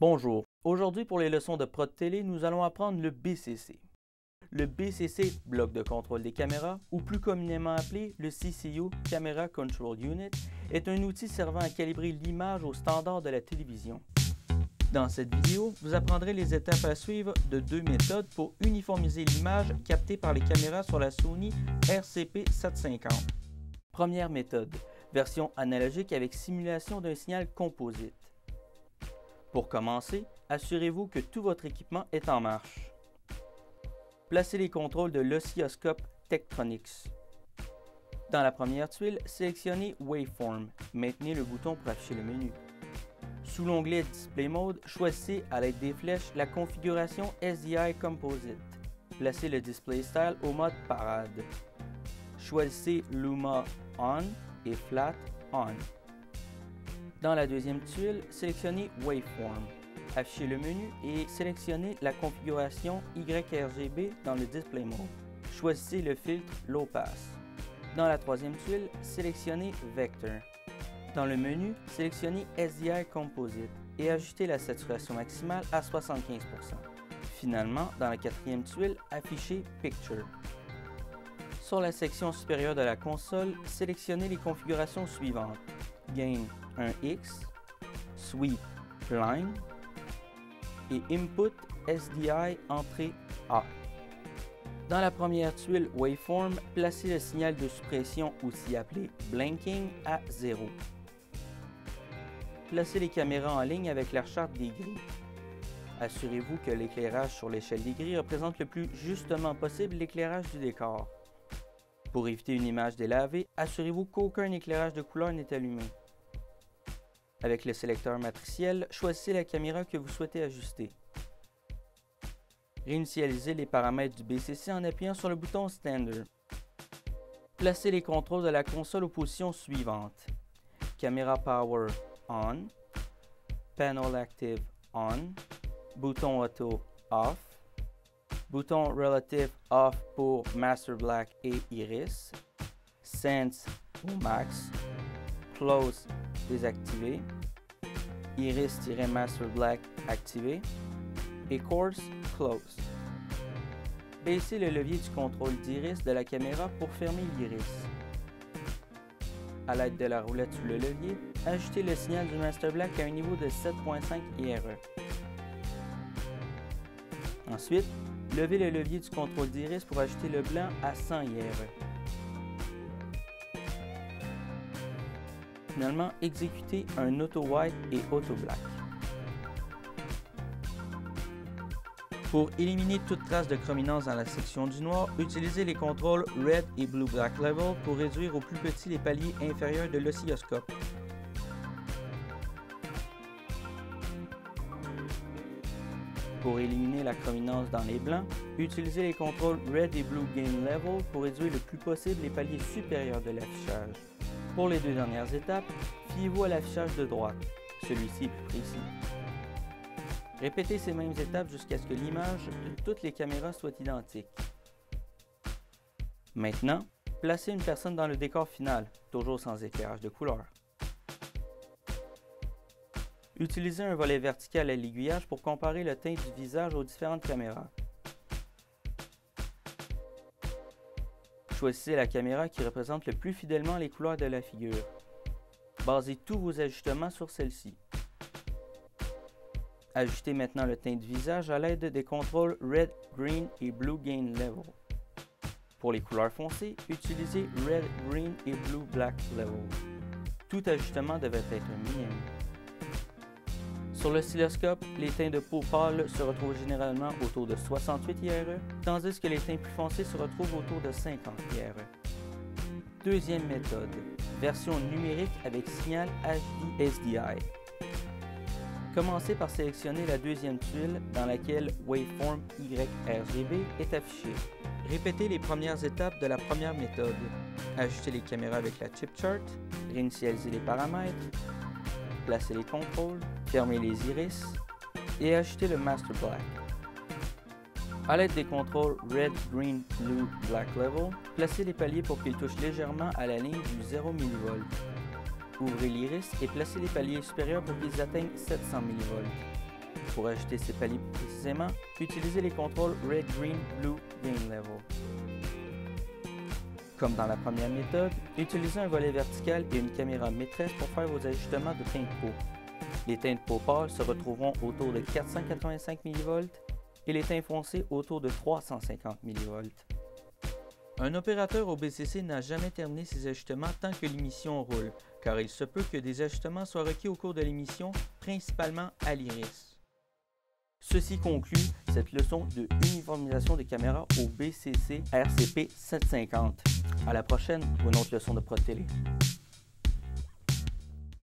Bonjour, aujourd'hui pour les leçons de Prod Télé, nous allons apprendre le BCC. Le BCC, bloc de contrôle des caméras, ou plus communément appelé le CCU, Camera Control Unit, est un outil servant à calibrer l'image aux standards de la télévision. Dans cette vidéo, vous apprendrez les étapes à suivre de deux méthodes pour uniformiser l'image captée par les caméras sur la Sony RCP 750. Première méthode, version analogique avec simulation d'un signal composite. Pour commencer, assurez-vous que tout votre équipement est en marche. Placez les contrôles de l'oscilloscope Tektronix. Dans la première tuile, sélectionnez Waveform. Maintenez le bouton pour afficher le menu. Sous l'onglet Display Mode, choisissez à l'aide des flèches la configuration SDI Composite. Placez le Display Style au mode Parade. Choisissez Luma On et Flat On. Dans la deuxième tuile, sélectionnez Waveform. Affichez le menu et sélectionnez la configuration YRGB dans le Display Mode. Choisissez le filtre Low Pass. Dans la troisième tuile, sélectionnez Vector. Dans le menu, sélectionnez SDI Composite et ajustez la saturation maximale à 75%. Finalement, dans la quatrième tuile, affichez Picture. Sur la section supérieure de la console, sélectionnez les configurations suivantes: Gain 1X, Sweep Line et Input SDI Entrée A. Dans la première tuile Waveform, placez le signal de suppression, aussi appelé Blinking, à 0. Placez les caméras en ligne avec la charte des grilles. Assurez-vous que l'éclairage sur l'échelle des grilles représente le plus justement possible l'éclairage du décor. Pour éviter une image délavée, assurez-vous qu'aucun éclairage de couleur n'est allumé. Avec le sélecteur matriciel, choisissez la caméra que vous souhaitez ajuster. Réinitialisez les paramètres du BCC en appuyant sur le bouton Standard. Placez les contrôles de la console aux positions suivantes: Camera Power On, Panel Active On, bouton Auto Off, bouton Relative Off pour Master Black et Iris, Sense au max, Close désactivé, Iris-Master Black activé et Coarse Close. Baissez le levier du contrôle d'iris de la caméra pour fermer l'iris. À l'aide de la roulette sous le levier, ajustez le signal du Master Black à un niveau de 7.5 IRE. Ensuite, levez le levier du contrôle d'iris pour ajuster le blanc à 100 IRE. Finalement, exécutez un Auto White et Auto Black. Pour éliminer toute trace de chrominance dans la section du noir, utilisez les contrôles Red et Blue Black Level pour réduire au plus petit les paliers inférieurs de l'oscilloscope. Pour éliminer la chrominance dans les blancs, utilisez les contrôles Red et Blue Gain Level pour réduire le plus possible les paliers supérieurs de l'affichage. Pour les deux dernières étapes, fiez-vous à l'affichage de droite, celui-ci est plus précis. Répétez ces mêmes étapes jusqu'à ce que l'image de toutes les caméras soit identique. Maintenant, placez une personne dans le décor final, toujours sans éclairage de couleur. Utilisez un volet vertical à l'aiguillage pour comparer le teint du visage aux différentes caméras. Choisissez la caméra qui représente le plus fidèlement les couleurs de la figure. Basez tous vos ajustements sur celle-ci. Ajustez maintenant le teint du visage à l'aide des contrôles Red, Green et Blue Gain Level. Pour les couleurs foncées, utilisez Red, Green et Blue Black Level. Tout ajustement devrait être minime. Sur l'oscilloscope, les teints de peau pâle se retrouvent généralement autour de 68 IRE, tandis que les teints plus foncés se retrouvent autour de 50 IRE. Deuxième méthode, version numérique avec signal HD SDI. Commencez par sélectionner la deuxième tuile dans laquelle Waveform YRGB est affiché. Répétez les premières étapes de la première méthode. Ajustez les caméras avec la chip chart, réinitialisez les paramètres, placez les contrôles, fermez les iris et ajustez le Master Black. À l'aide des contrôles Red, Green, Blue, Black Level, placez les paliers pour qu'ils touchent légèrement à la ligne du 0 mV. Ouvrez l'iris et placez les paliers supérieurs pour qu'ils atteignent 700 mV. Pour ajuster ces paliers précisément, utilisez les contrôles Red, Green, Blue, Gain Level. Comme dans la première méthode, utilisez un volet vertical et une caméra maîtresse pour faire vos ajustements de teint de peau. Les teints de peau pâles se retrouveront autour de 485 mV et les teints foncés autour de 350 mV. Un opérateur au BCC n'a jamais terminé ses ajustements tant que l'émission roule, car il se peut que des ajustements soient requis au cours de l'émission, principalement à l'iris. Ceci conclut cette leçon de uniformisation des caméras au BCC RCP 750. À la prochaine pour une autre leçon de Prod Télé.